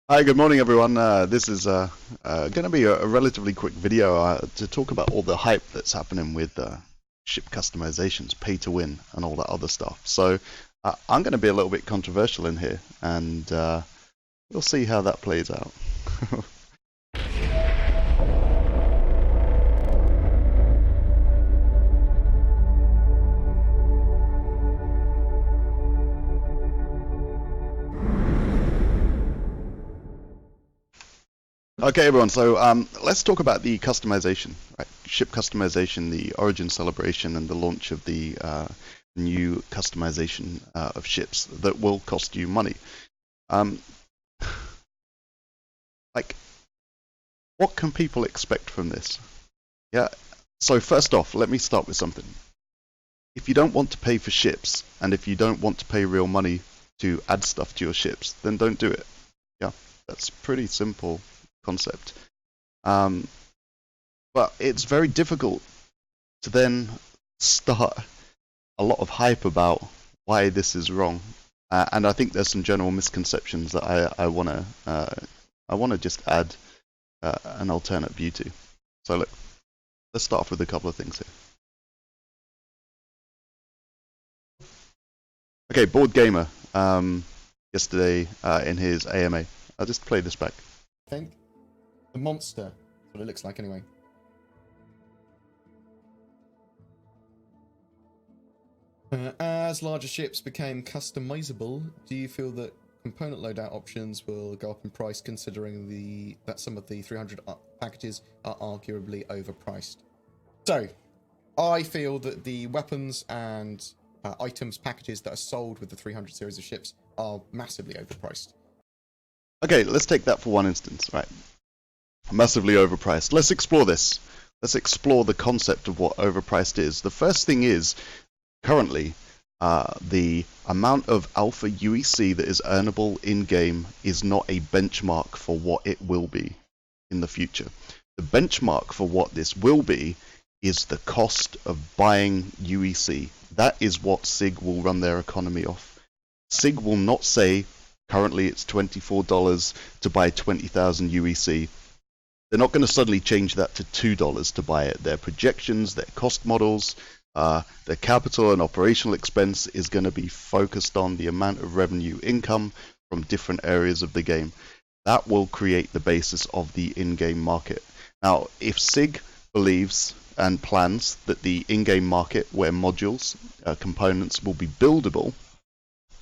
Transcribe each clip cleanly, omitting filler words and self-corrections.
Hi, good morning, everyone. This is going to be a relatively quick video to talk about all the hype that's happening with ship customizations, pay to win, and all that other stuff. So I'm going to be a little bit controversial in here, and we'll see how that plays out. Okay, everyone. So let's talk about the customization, right? Ship customization, the origin celebration, and the launch of the new customization of ships that will cost you money. Um, like, what can people expect from this? Yeah. So first off, let me start with something. If you don't want to pay for ships, and if you don't want to pay real money to add stuff to your ships, then don't do it. Yeah, that's pretty simple concept. Um, but it's very difficult to then start a lot of hype about why this is wrong. And I think there's some general misconceptions that I wanna just add an alternate view to. So look, let's start off with a couple of things here. Okay, Board Gamer, yesterday in his AMA. I'll just play this back. I think. The monster. That's what it looks like anyway. As larger ships became customizable, do you feel that component loadout options will go up in price considering that some of the 300 packages are arguably overpriced? So, I feel that the weapons and items packages that are sold with the 300 series of ships are massively overpriced. Okay, let's take that for one instance, right? Massively overpriced. Let's explore this. Let's explore the concept of what overpriced is. The first thing is, currently, the amount of alpha UEC that is earnable in-game is not a benchmark for what it will be in the future. The benchmark for what this will be is the cost of buying UEC. That is what SIG will run their economy off. SIG will not say, currently it's $24 to buy 20,000 UEC. They're not going to suddenly change that to $2 to buy it. Their projections, their cost models, their capital and operational expense is going to be focused on the amount of revenue income from different areas of the game. That will create the basis of the in-game market. Now, if SIG believes and plans that the in-game market, where modules, components will be buildable,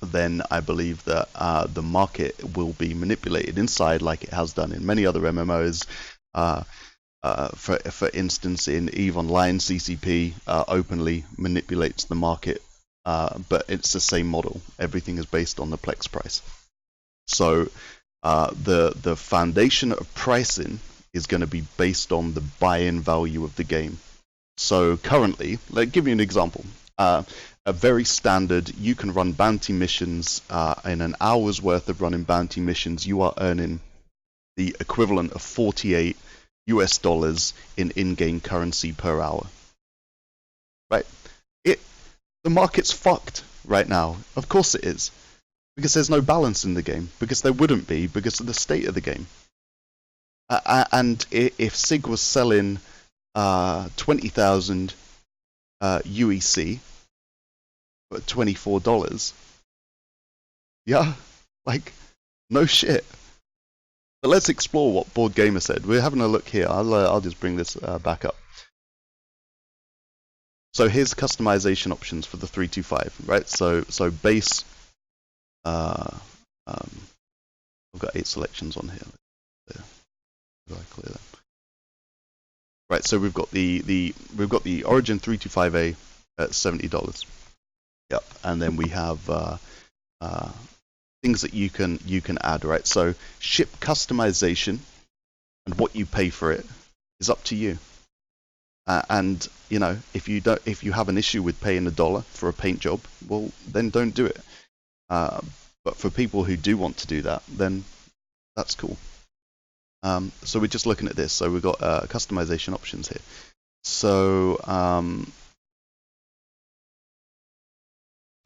then I believe that the market will be manipulated inside like it has done in many other MMOs. For instance, in EVE Online, CCP openly manipulates the market, but it's the same model. Everything is based on the Plex price. So the foundation of pricing is going to be based on the buy-in value of the game. So currently, let's give you an example. A very standard, you can run bounty missions. In an hour's worth of running bounty missions, you are earning the equivalent of 48 US dollars in in-game currency per hour. Right? The market's fucked right now. Of course it is. Because there's no balance in the game. Because there wouldn't be, because of the state of the game. And if SIG was selling 20,000 UEC for $24, yeah, like, no shit. But let's explore what Board Gamer said. We're having a look here. I'll just bring this back up. So here's customization options for the 325, right? So base. I've got 8 selections on here. How do I clear them? Right. So we've got the Origin 325A at $70. Yep. And then we have things that you can add, right? So ship customization and what you pay for it is up to you. And you know, if you have an issue with paying $1 for a paint job, well, then don't do it. But for people who do want to do that, then that's cool. So we're just looking at this. So we've got customization options here. So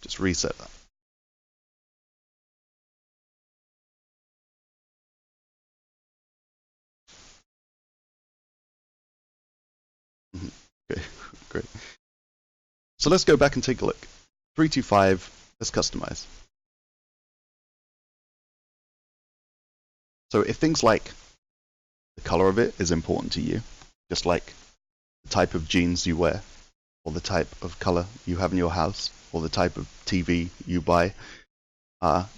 just reset that. great. So let's go back and take a look. 325, let's customize. So if things like the color of it is important to you, just like the type of jeans you wear, or the type of color you have in your house, or the type of TV you buy,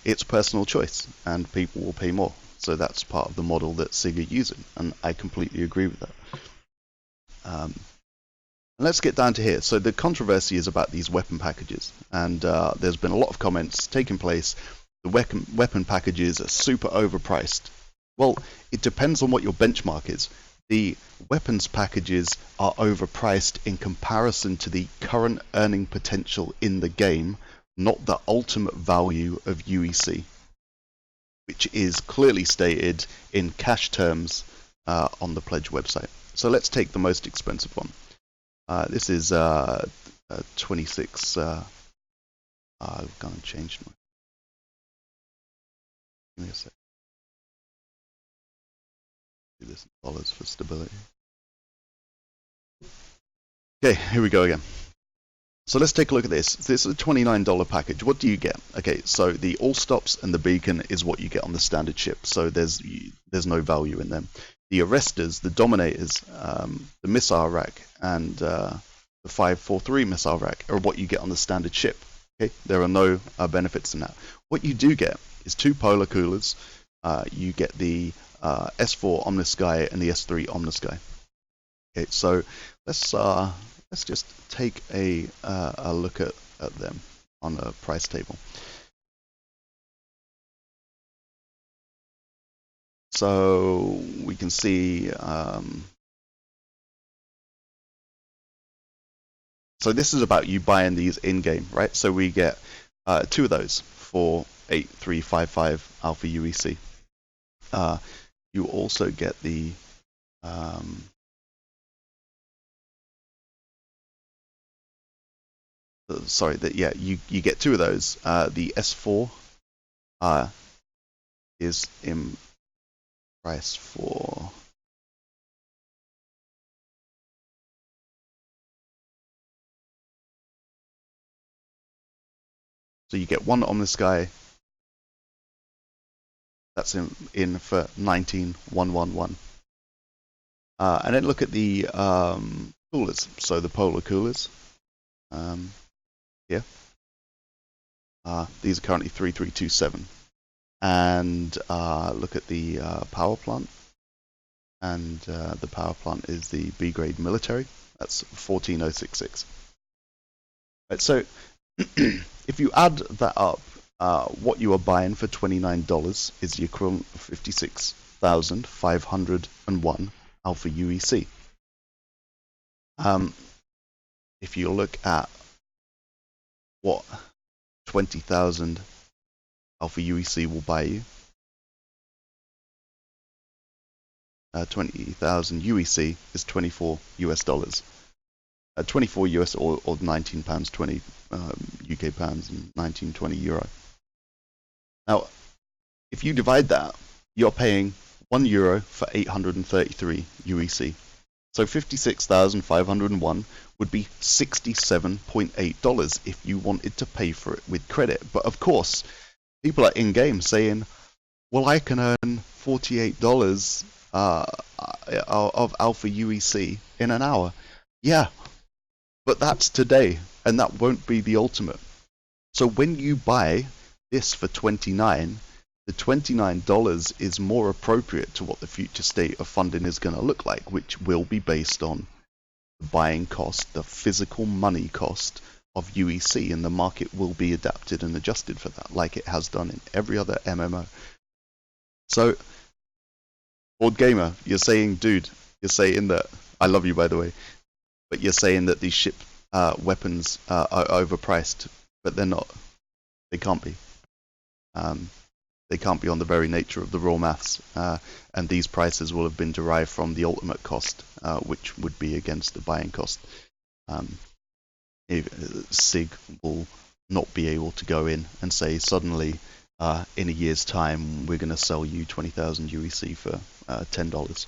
it's personal choice, and people will pay more. So that's part of the model that SIG are using, and I completely agree with that. And let's get down to here. So the controversy is about these weapon packages, and there's been a lot of comments taking place. The weapon packages are super overpriced. Well, it depends on what your benchmark is. The weapons packages are overpriced in comparison to the current earning potential in the game, not the ultimate value of UEC, which is clearly stated in cash terms on the pledge website. So let's take the most expensive one. This is 26. I've gone and changed my. Give me a sec. Do this in dollars for stability. Okay, here we go again. So let's take a look at this. This is a $29 package. What do you get? Okay, so the all stops and the beacon is what you get on the standard ship. So there's no value in them. The arresters, the dominators, the missile rack, and the 543 missile rack are what you get on the standard ship. Okay, there are no benefits in that. What you do get is 2 polar coolers. You get the S4 Omnisky and the S3 Omnisky. Okay, so let's just take a look at them on a price table. So we can see. So this is about you buying these in-game, right? So we get 2 of those for 8355 Alpha UEC. You also get the you get 2 of those. The S4 is in price for so you get 1 Omnisky. That's in for 19,111. And then look at the coolers. So the polar coolers. Here. These are currently 3327. And look at the power plant. And the power plant is the B grade military. That's 14066. Right, so if you add that up, what you are buying for $29 is the equivalent of 56,501 Alpha UEC. If you look at what 20,000 Alpha UEC will buy you, 20,000 UEC is 24 US dollars. 24 US or 19 pounds 20 UK pounds and 1920 euro. Now, if you divide that, you're paying €1 for 833 UEC. So 56,501 would be $67.8 if you wanted to pay for it with credit. But of course, people are in game saying, well, I can earn $48 of Alpha UEC in an hour. Yeah, but that's today, and that won't be the ultimate. So when you buy this for $29, the $29 is more appropriate to what the future state of funding is going to look like, which will be based on the buying cost, the physical money cost of UEC, and the market will be adapted and adjusted for that, like it has done in every other MMO. So, Board Gamer, you're saying, dude, you're saying that, I love you by the way, but you're saying that these ship weapons are overpriced, but they're not. They can't be. They can't be on the very nature of the raw maths, and these prices will have been derived from the ultimate cost, which would be against the buying cost. SIG will not be able to go in and say suddenly in a year's time we're going to sell you 20,000 UEC for $10,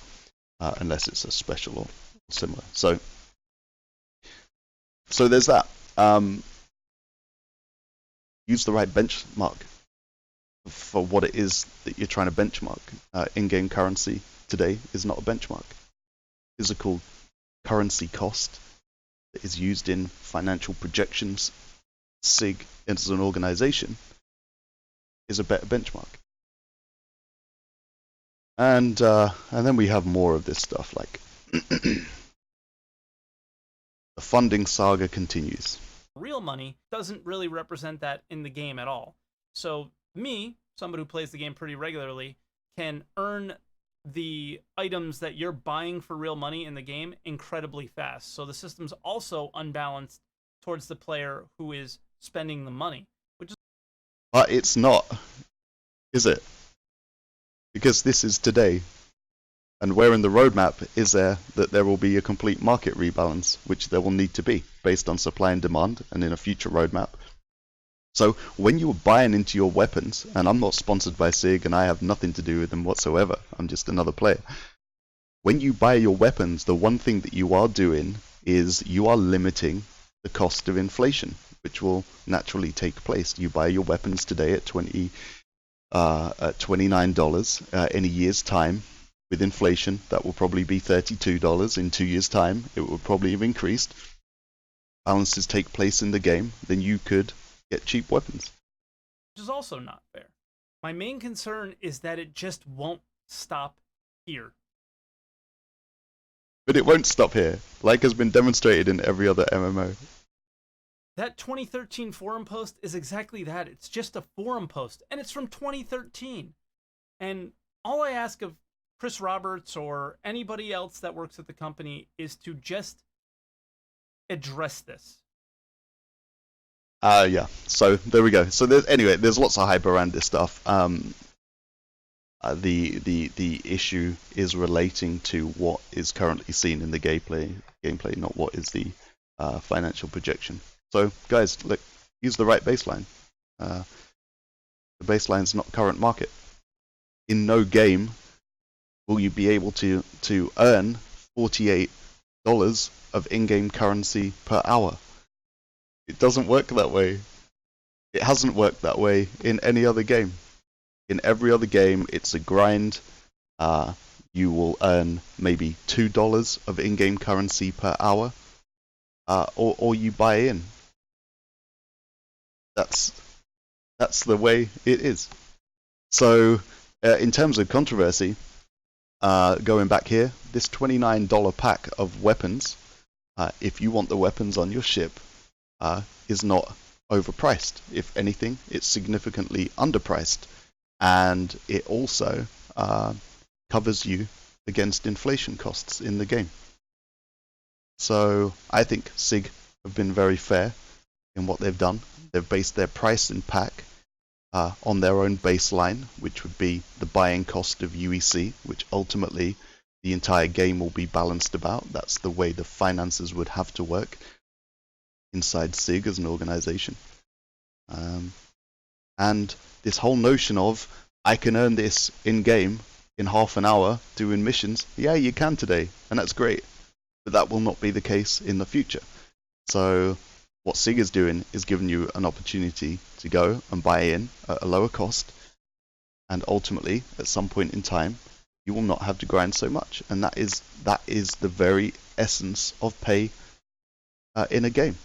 unless it's a special or similar. So So there's that. Use the right benchmark for what it is that you're trying to benchmark. In-game currency today is not a benchmark. Physical currency cost that is used in financial projections, SIG as an organization, is a better benchmark. And then we have more of this stuff, like the funding saga continues. Real money doesn't really represent that in the game at all. So me, somebody who plays the game pretty regularly, can earn the items that you're buying for real money in the game incredibly fast. So the system's also unbalanced towards the player who is spending the money, which is... But it's not, is it? Because this is today. And where in the roadmap is there that there will be a complete market rebalance, which there will need to be based on supply and demand and in a future roadmap. So when you're buying into your weapons, and I'm not sponsored by SIG and I have nothing to do with them whatsoever, I'm just another player. When you buy your weapons, the one thing that you are doing is you are limiting the cost of inflation, which will naturally take place. You buy your weapons today at $29 in a year's time. With inflation, that will probably be $32 in 2 years' time. It will probably have increased. Balances take place in the game, then you could get cheap weapons. Which is also not fair. My main concern is that it just won't stop here. But it won't stop here, like has been demonstrated in every other MMO. That 2013 forum post is exactly that. It's just a forum post, and it's from 2013. And all I ask of Chris Roberts or anybody else that works at the company is to just address this. Yeah, so there we go. So there's lots of hype around this stuff. The issue is relating to what is currently seen in the gameplay, not what is the financial projection. So guys, look, use the right baseline. The baseline's not current market. In no game will you be able to earn $48 of in-game currency per hour. It doesn't work that way. It hasn't worked that way in any other game. In every other game, it's a grind. You will earn maybe $2 of in-game currency per hour, or you buy in. That's the way it is. So, in terms of controversy, going back here, this $29 pack of weapons, if you want the weapons on your ship, is not overpriced. If anything, it's significantly underpriced. And it also covers you against inflation costs in the game. So I think SIG have been very fair in what they've done. They've based their price and pack on their own baseline, which would be the buying cost of UEC, which ultimately the entire game will be balanced about. That's the way the finances would have to work inside SIG as an organization. And this whole notion of, I can earn this in-game in half an hour doing missions, yeah, you can today, and that's great. But that will not be the case in the future. So what SIG is doing is giving you an opportunity to go and buy in at a lower cost, and ultimately, at some point in time, you will not have to grind so much. And that is the very essence of pay in a game.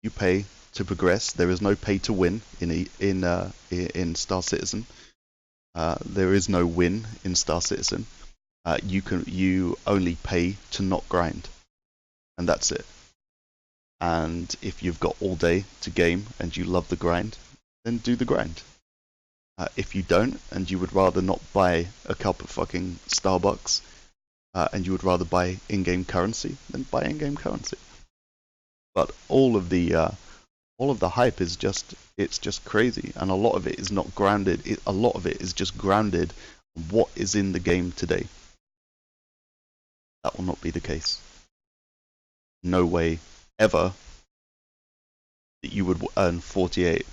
You pay to progress. There is no pay to win in Star Citizen. There is no win in Star Citizen. You only pay to not grind, and that's it. And if you've got all day to game and you love the grind, then do the grind. If you don't, and you would rather not buy a cup of fucking Starbucks, and you would rather buy in-game currency, then buy in-game currency. But all of the hype is just crazy, and a lot of it is not grounded. A lot of it is just grounded on what is in the game today. That will not be the case. No way ever that you would earn $48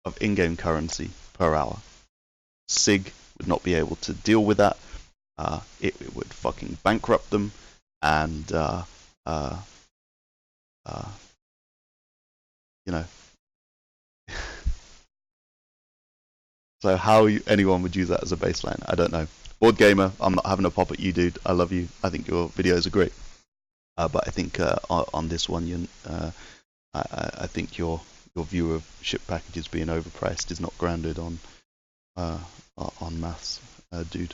of in-game currency per hour. SIG would not be able to deal with that. It would fucking bankrupt them, and uh, you know. So how anyone would use that as a baseline, I don't know. Board Gamer, I'm not having a pop at you, dude. I love you. I think your videos are great. But I think on this one, I think your view of ship packages being overpriced is not grounded on maths, dude.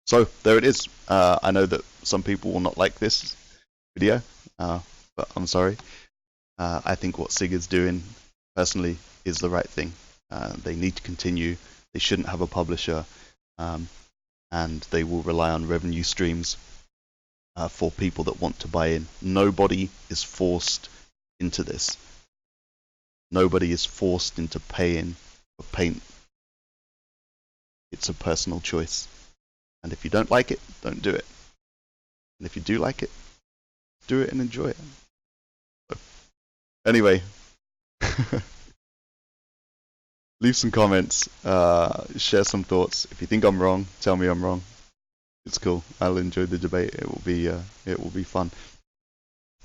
So there it is. I know that some people will not like this video, but I'm sorry. I think what SIG is doing, personally, is the right thing. They need to continue. They shouldn't have a publisher, and they will rely on revenue streams for people that want to buy in. Nobody is forced into this. Nobody is forced into paying for paint. It's a personal choice. And if you don't like it, don't do it. And if you do like it, do it and enjoy it. So, anyway, leave some comments, share some thoughts. If you think I'm wrong, tell me I'm wrong. It's cool. I'll enjoy the debate. It will be fun.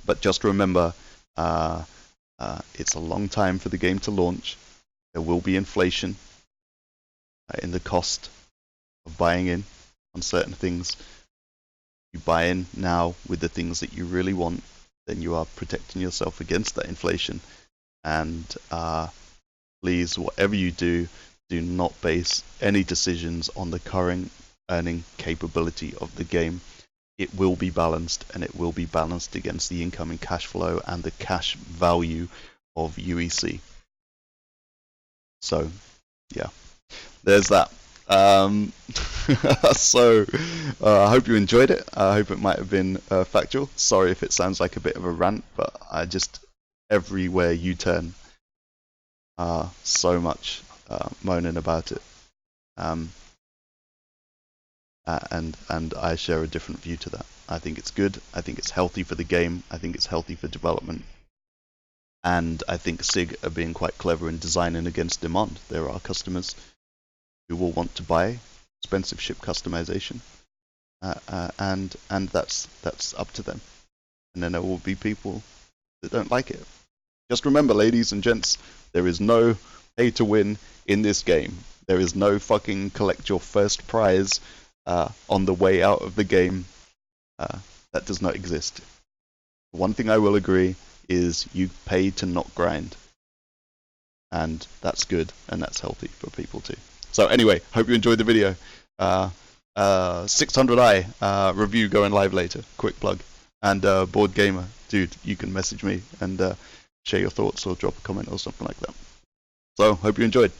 But just remember, it's a long time for the game to launch. There will be inflation in the cost of buying in on certain things. You buy in now with the things that you really want, then you are protecting yourself against that inflation. And please, whatever you do, do not base any decisions on the current earning capability of the game. It will be balanced, and it will be balanced against the incoming cash flow and the cash value of UEC. So, yeah, there's that. So, I hope you enjoyed it. I hope it might have been factual. Sorry if it sounds like a bit of a rant, but I just, everywhere you turn, so much moaning about it. And I share a different view to that. I think it's good. I think it's healthy for the game. I think it's healthy for development. And I think SIG are being quite clever in designing against demand. There are customers who will want to buy expensive ship customization, and that's up to them. And then there will be people that don't like it. Just remember, ladies and gents, there is no pay to win in this game. There is no fucking collect your first prize on the way out of the game. That does not exist. One thing I will agree is you pay to not grind. And that's good, and that's healthy for people too. So anyway, hope you enjoyed the video. 600i review going live later. Quick plug. And Board Gamer, dude, you can message me and share your thoughts or drop a comment or something like that. So, hope you enjoyed.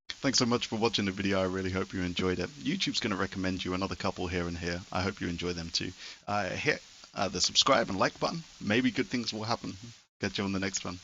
Thanks so much for watching the video. I really hope you enjoyed it. YouTube's going to recommend you another couple here and here. I hope you enjoy them too. Hit the subscribe and like button. Maybe good things will happen. Catch you on the next one.